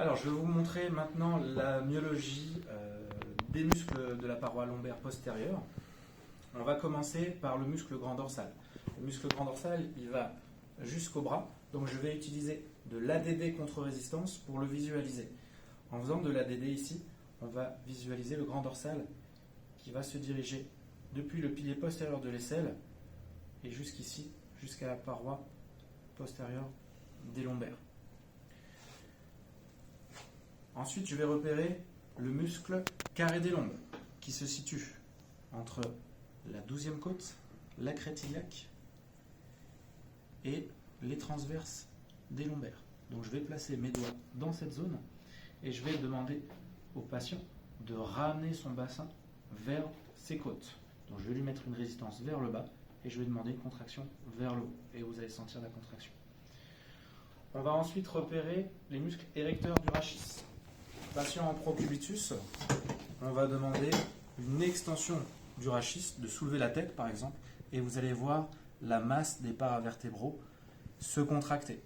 Alors, je vais vous montrer maintenant la myologie des muscles de la paroi lombaire postérieure. On va commencer par le muscle grand dorsal. Le muscle grand dorsal, il va jusqu'au bras, donc je vais utiliser de l'ADD contre-résistance pour le visualiser. En faisant de l'ADD ici, on va visualiser le grand dorsal qui va se diriger depuis le pilier postérieur de l'aisselle et jusqu'ici, jusqu'à la paroi postérieure des lombaires. Ensuite, je vais repérer le muscle carré des lombes qui se situe entre la 12e côte, la crête iliaque et les transverses des lombaires. Donc je vais placer mes doigts dans cette zone et je vais demander au patient de ramener son bassin vers ses côtes. Donc je vais lui mettre une résistance vers le bas et je vais demander une contraction vers le haut. Et vous allez sentir la contraction. On va ensuite repérer les muscles érecteurs du rachis. Patient en procubitus, on va demander une extension du rachis, de soulever la tête par exemple, et vous allez voir la masse des paravertébraux se contracter.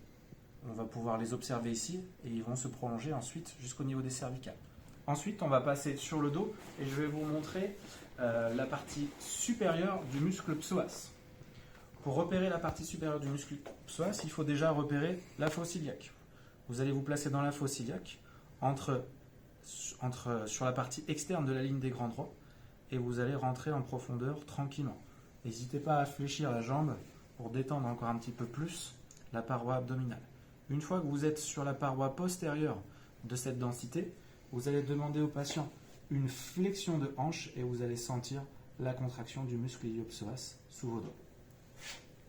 On va pouvoir les observer ici et ils vont se prolonger ensuite jusqu'au niveau des cervicales. Ensuite, on va passer sur le dos et je vais vous montrer la partie supérieure du muscle psoas. Pour repérer la partie supérieure du muscle psoas, il faut déjà repérer la fosse iliaque. Vous allez vous placer dans la fosse iliaque sur la partie externe de la ligne des grands droits et vous allez rentrer en profondeur tranquillement. N'hésitez pas à fléchir la jambe pour détendre encore un petit peu plus la paroi abdominale. Une fois que vous êtes sur la paroi postérieure de cette densité, vous allez demander au patient une flexion de hanche et vous allez sentir la contraction du muscle iliopsoas sous vos doigts.